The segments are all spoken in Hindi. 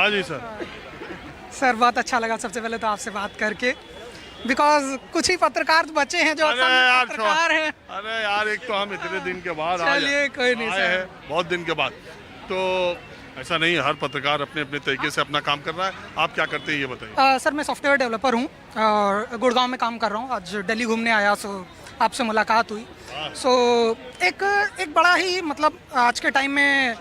हाँ जी सर। सर बहुत अच्छा लगा सबसे पहले तो आपसे बात करके, बिकॉज कुछ ही पत्रकार बचे हैं जो असल में पत्रकार हैं। अरे यार, एक तो हम इतने दिन के बाद चलिए कोई नहीं आए सर। हैं, बहुत दिन के बाद। तो ऐसा नहीं है, हर पत्रकार अपने अपने तरीके से अपना काम कर रहा है। आप क्या करते हैं ये बताइए। सर मैं सॉफ्टवेयर डेवलपर हूँ और गुड़गांव में काम कर रहा हूँ। आज दिल्ली घूमने आया, सो आपसे मुलाकात हुई। सो एक बड़ा ही मतलब आज के टाइम में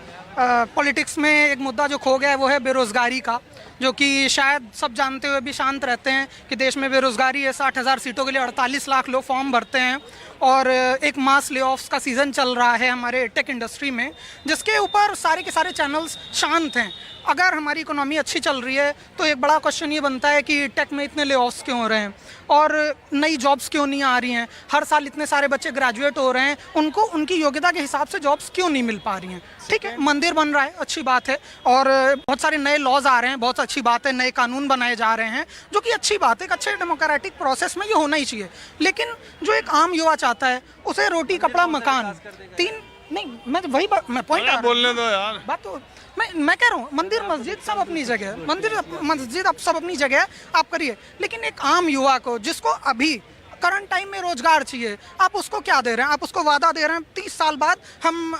पॉलिटिक्स में एक मुद्दा जो खो गया है वो है बेरोज़गारी का, जो कि शायद सब जानते हुए भी शांत रहते हैं कि देश में बेरोज़गारी है। 60,000 सीटों के लिए 48 लाख लोग फॉर्म भरते हैं और एक मास ले-ऑफ्स का सीज़न चल रहा है हमारे टेक इंडस्ट्री में, जिसके ऊपर सारे के सारे चैनल्स शांत हैं। अगर हमारी इकोनॉमी अच्छी चल रही है तो एक बड़ा क्वेश्चन ये बनता है कि टेक में इतने ले-ऑफ्स क्यों हो रहे हैं और नई जॉब्स क्यों नहीं आ रही हैं। हर साल इतने सारे बच्चे ग्रेजुएट हो रहे हैं, उनको उनकी योग्यता के हिसाब से जॉब्स क्यों नहीं मिल पा रही हैं। ठीक है, मंदिर बन रहा है, अच्छी बात है, और बहुत सारे नए लॉज आ रहे हैं, बहुत अच्छी बात है, नए कानून बनाए जा रहे हैं, जो कि अच्छी बात है। एक अच्छे डेमोक्रेटिक प्रोसेस में ये होना ही चाहिए। लेकिन जो एक आम युवा चाहता है, उसे रोटी कपड़ा मकान तीन नहीं, मैं वही बात मैं पॉइंट बोलने दो यार। बात तो मैं कह रहा हूँ, मंदिर मस्जिद सब अपनी जगह है, मंदिर मस्जिद अब सब अपनी जगह है, आप करिए। लेकिन एक आम युवा को जिसको अभी करंट टाइम में रोजगार चाहिए, आप उसको क्या दे रहे हैं? आप उसको वादा दे रहे हैं 30 साल बाद हम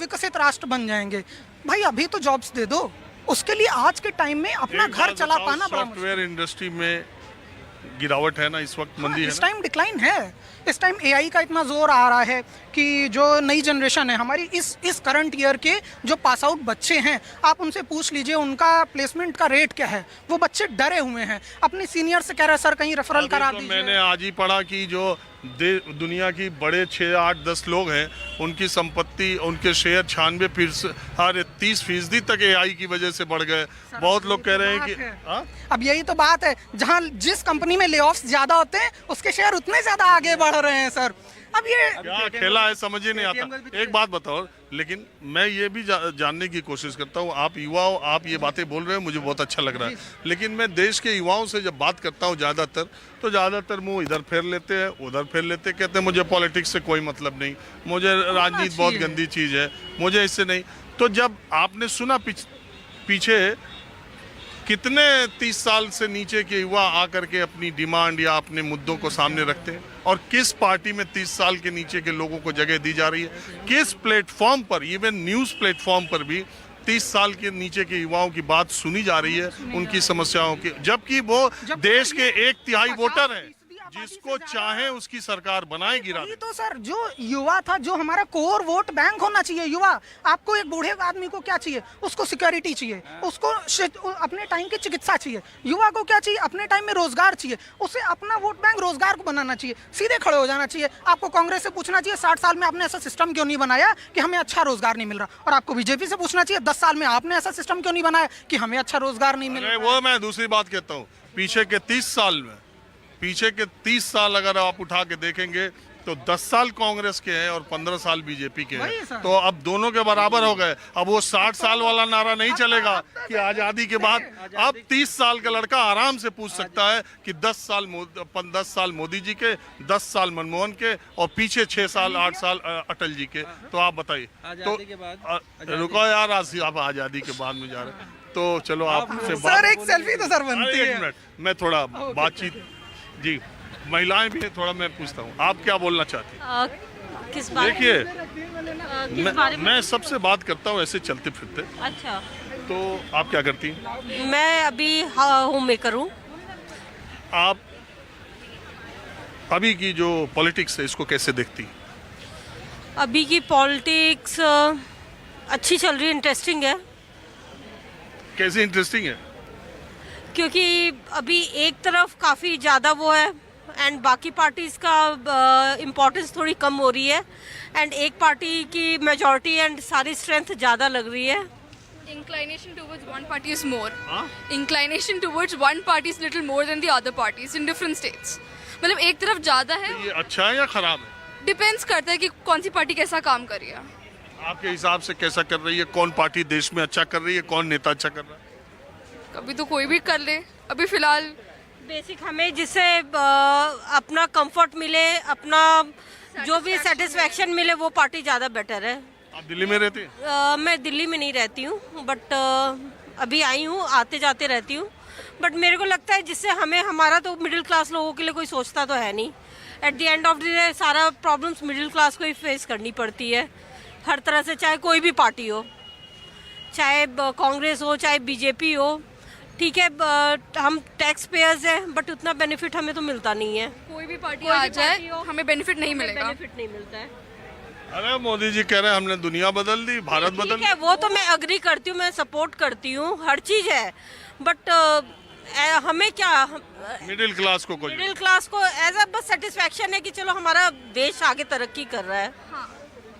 विकसित राष्ट्र बन जाएंगे। भाई अभी तो जॉब्स दे दो, उसके लिए आज के टाइम में अपना घर चला पाना बड़ा मुश्किल। सॉफ्टवेयर इंडस्ट्री में गिरावट है ना इस वक्त, मंदी है इस टाइम डिक्लाइन है। इस टाइम एआई का इतना जोर आ रहा है कि जो नई जनरेशन है हमारी, इस करंट ईयर के जो पास आउट बच्चे हैं, आप उनसे पूछ लीजिए उनका प्लेसमेंट का रेट क्या है। वो बच्चे डरे हुए हैं, अपने सीनियर से कह रहे हैं सर कहीं रेफरल करा दीजिए। मैंने आज ही पढ़ा कि जो दुनिया की बड़े 6, 8, 10 लोग हैं, उनकी संपत्ति, उनके शेयर 30% तक एआई की वजह से बढ़ गए। बहुत लोग कह रहे हैं कि अब यही तो बात है, जहां जिस कंपनी में ले-ऑफ्स ज्यादा होते हैं उसके शेयर उतने ज्यादा आगे बढ़ रहे हैं सर। अब ये क्या खेला है समझ ही नहीं आता। एक बात बताओ, लेकिन मैं ये भी जानने की कोशिश करता हूँ, आप युवा हो, आप ये बातें बोल रहे हो, मुझे बहुत अच्छा लग रहा है। लेकिन मैं देश के युवाओं से जब बात करता हूँ ज़्यादातर मुंह इधर फेर लेते हैं, उधर फेर लेते, कहते हैं मुझे पॉलिटिक्स से कोई मतलब नहीं, मुझे राजनीति बहुत गंदी चीज़ है, मुझे इससे नहीं। तो जब आपने सुना पीछे कितने 30 साल से नीचे के युवा आकर के अपनी डिमांड या अपने मुद्दों को सामने रखते हैं, और किस पार्टी में 30 साल के नीचे के लोगों को जगह दी जा रही है, किस प्लेटफॉर्म पर, इवन न्यूज़ प्लेटफॉर्म पर भी 30 साल के नीचे के युवाओं की बात सुनी जा रही है, उनकी समस्याओं की, जबकि वो देश के 1/3 वोटर हैं, जिसको चाहे उसकी सरकार बनाएगी। तो सर जो युवा था, जो हमारा कोर वोट बैंक होना चाहिए युवा। आपको एक बूढ़े आदमी को क्या चाहिए? उसको सिक्योरिटी चाहिए, उसको अपने टाइम की चिकित्सा चाहिए। युवा को क्या चाहिए? अपने टाइम में रोजगार चाहिए। उसे अपना वोट बैंक रोजगार को बनाना चाहिए, सीधे खड़े हो जाना चाहिए। आपको कांग्रेस से पूछना चाहिए 60 साल में आपने ऐसा सिस्टम क्यों नहीं बनाया कि हमें अच्छा रोजगार नहीं मिल रहा, और आपको बीजेपी से पूछना चाहिए 10 साल में आपने ऐसा सिस्टम क्यों नहीं बनाया कि हमें अच्छा रोजगार नहीं मिल रहा। वो मैं दूसरी बात कहता हूँ, पीछे के 30 साल अगर आप उठा के देखेंगे तो 10 साल कांग्रेस के हैं और 15 साल बीजेपी के हैं, तो अब दोनों के बराबर हो गए। अब वो 60 साल वाला नारा नहीं चलेगा कि आज़ादी के बाद। अब 30 साल का लड़का आराम से पूछ सकता है कि 10 साल मोदी जी के, 10 साल मनमोहन के, और पीछे 6 साल 8 साल अटल जी के। तो आप बताइए, तो रुको यार, आप आज़ादी के बाद में जा रहे हैं, तो चलो आपसे सर एक सेल्फी तो सर बनती है। 1 मिनट, मैं थोड़ा बातचीत, जी महिलाएं भी है, थोड़ा मैं पूछता हूँ, आप क्या बोलना चाहती हैं? किस बारे में? देखिए, मैं सबसे बात करता हूँ ऐसे चलते फिरते। अच्छा, तो आप क्या करती हैं? मैं अभी होम मेकर हूँ। आप अभी की जो पॉलिटिक्स है इसको कैसे देखती हैं? अभी की पॉलिटिक्स अच्छी चल रही है, इंटरेस्टिंग है। कैसे इंटरेस्टिंग है? क्योंकि अभी एक तरफ काफ़ी ज़्यादा वो है एंड बाकी पार्टीज़ का इम्पोर्टेंस थोड़ी कम हो रही है, एंड एक पार्टी की मेजॉरिटी एंड सारी स्ट्रेंथ ज़्यादा लग रही है। Inclination towards one party is more. Inclination towards one party is little more than the other parties in different states. मतलब एक तरफ ज़्यादा है। ये अच्छा है या खराब है? डिपेंड्स करता है कि कौन सी पार्टी कैसा काम कर रही है। आपके हिसाब से कैसा कर रही है? कौन पार्टी देश में अच्छा कर रही है, कौन नेता अच्छा कर रहा है? कभी तो कोई भी कर ले। अभी फिलहाल बेसिक हमें जिससे अपना कंफर्ट मिले, अपना जो भी सेटिस्फेक्शन मिले, वो पार्टी ज़्यादा बेटर है। आप दिल्ली में रहती हैं? मैं दिल्ली में नहीं रहती हूँ, बट अभी आई हूँ, आते जाते रहती हूँ, बट मेरे को लगता है जिससे हमें, हमारा तो मिडिल क्लास लोगों के लिए कोई सोचता तो है नहीं। At the end of the day सारा प्रॉब्लम्स मिडिल क्लास को ही फेस करनी पड़ती है हर तरह से, चाहे कोई भी पार्टी हो, चाहे कांग्रेस हो चाहे बीजेपी हो। ठीक है, हम टैक्स पेयर्स हैं, बट उतना बेनिफिट हमें तो मिलता नहीं है। कोई भी पार्टी कोई आ भी जाए पार्टी हो, हमें बेनिफिट नहीं मिलेगा। बेनिफिट नहीं मिलता है। अरे मोदी जी कह रहे हैं हमने दुनिया बदल दी, भारत बदल ठीक है, वो तो मैं अग्री करती हूँ, मैं सपोर्ट करती हूँ, हर चीज़ है, बट हमें क्या, मिडिल क्लास को कुछ मिडिल क्लास को एज अ बस सेटिस्फेक्शन है कि चलो हमारा देश आगे तरक्की कर रहा है। हाँ,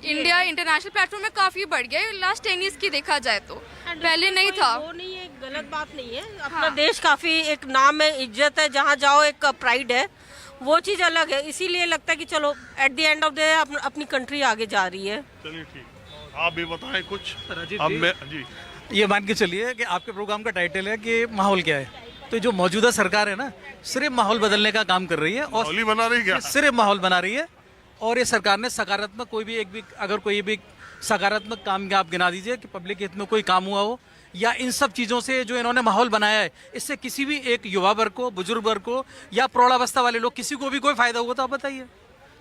इंडिया इंटरनेशनल प्लेटफॉर्म में काफी बढ़ गया है लास्ट 10 ईयर्स की देखा जाए तो, पहले नहीं था। वो नहीं है, गलत बात नहीं है। अपना देश काफी एक नाम है, इज्जत है, जहाँ जाओ एक प्राइड है, वो चीज अलग है। इसीलिए लगता है कि चलो at the end of the अपनी कंट्री आगे जा रही है। चलिए ठीक, आप भी बताएं कुछ। राजीव अब जी, मैं जी ये मान के चलिए कि आपके प्रोग्राम का टाइटल है कि माहौल क्या है, तो जो मौजूदा सरकार है ना, सिर्फ माहौल बदलने का काम कर रही है और होली बना रही क्या? सिर्फ माहौल बना रही है। और ये सरकार ने सकारात्मक कोई भी अगर कोई भी सकारात्मक काम आप गिना दीजिए कि पब्लिक हित में कोई काम हुआ हो, या इन सब चीज़ों से जो इन्होंने माहौल बनाया है, इससे किसी भी एक युवा वर्ग को, बुजुर्ग वर्ग को या प्रौढ़ावस्था वाले लोग, किसी को भी कोई फायदा हुआ तो आप बताइए।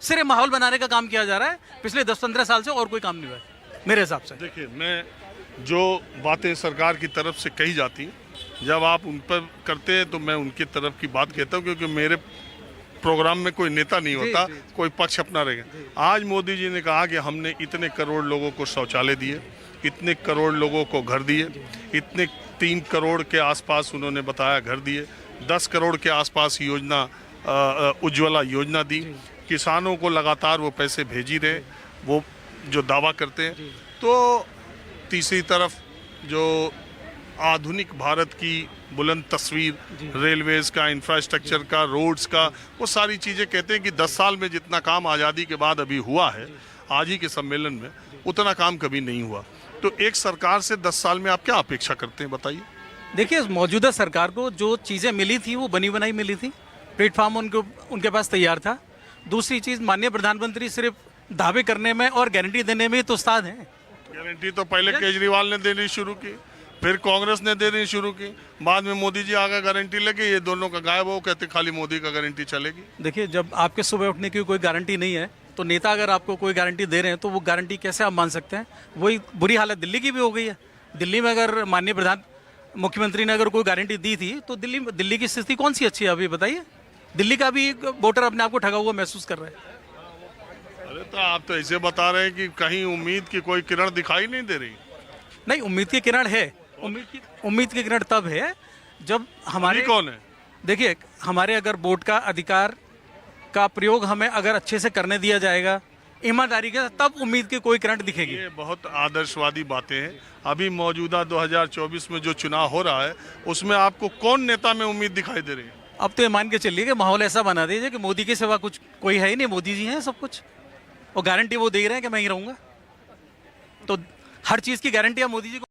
सिर्फ माहौल बनाने का काम किया जा रहा है पिछले 10-15 साल से, और कोई काम नहीं हुआ है मेरे हिसाब से। देखिए, मैं जो बातें सरकार की तरफ से कही जाती हैं, जब आप उन पर करते हैं तो मैं उनकी तरफ की बात कहता हूँ, क्योंकि मेरे प्रोग्राम में कोई नेता नहीं होता, कोई पक्ष अपना रहेगा। आज मोदी जी ने कहा कि हमने इतने करोड़ लोगों को शौचालय दिए, इतने करोड़ लोगों को घर दिए, इतने 3 करोड़ के आसपास उन्होंने बताया घर दिए, 10 करोड़ के आसपास योजना उज्ज्वला योजना दी, किसानों को लगातार वो पैसे भेजी रहे, वो जो दावा करते हैं। तो तीसरी तरफ जो आधुनिक भारत की बुलंद तस्वीर, रेलवेज का, इंफ्रास्ट्रक्चर का, रोड्स का, वो सारी चीज़ें कहते हैं कि 10 साल में जितना काम आज़ादी के बाद अभी हुआ है, आज ही के सम्मेलन में, उतना काम कभी नहीं हुआ। तो एक सरकार से 10 साल में आप क्या अपेक्षा करते हैं, बताइए। देखिए, मौजूदा सरकार को जो चीज़ें मिली थी वो बनी बनाई मिली थी, प्लेटफॉर्म उनके पास तैयार था। दूसरी चीज़, माननीय प्रधानमंत्री सिर्फ दावे करने में और गारंटी देने में तो उस्ताद हैं। गारंटी तो पहले केजरीवाल ने देनी शुरू की, फिर कांग्रेस ने देनी शुरू की, बाद में मोदी जी आगे गारंटी लेके ये दोनों का गायब हो, कहते खाली मोदी का गारंटी चलेगी। देखिए, जब आपके सुबह उठने की कोई गारंटी नहीं है, तो नेता अगर आपको कोई गारंटी दे रहे हैं तो वो गारंटी कैसे आप मान सकते हैं। वही बुरी हालत दिल्ली की भी हो गई है। दिल्ली में अगर माननीय मुख्यमंत्री ने अगर कोई गारंटी दी थी तो दिल्ली की स्थिति कौन सी अच्छी है अभी बताइए। दिल्ली का भी वोटर अपने आप को ठगा हुआ महसूस कर रहे हैं। अरे तो आप तो ऐसे बता रहे हैं कि कहीं उम्मीद की कोई किरण दिखाई नहीं दे रही। नहीं, उम्मीद की किरण है। उम्मीद की किरण तब है जब हमारे, कौन है? देखिए, हमारे अगर वोट का अधिकार का प्रयोग हमें अगर अच्छे से करने दिया जाएगा, ईमानदारी के, तब उम्मीद की कोई किरण दिखेगी। ये बहुत आदर्शवादी बातें हैं। अभी मौजूदा 2024 में जो चुनाव हो रहा है, उसमें आपको कौन नेता में उम्मीद दिखाई दे रही है? अब तो ये मान के चलिए कि माहौल ऐसा बना दीजिए कि मोदी के सिवा कुछ कोई है ही नहीं, मोदी जी हैं सब कुछ, और गारंटी वो दे रहे हैं कि मैं ही रहूंगा। तो हर चीज़ की गारंटी आप मोदी जी को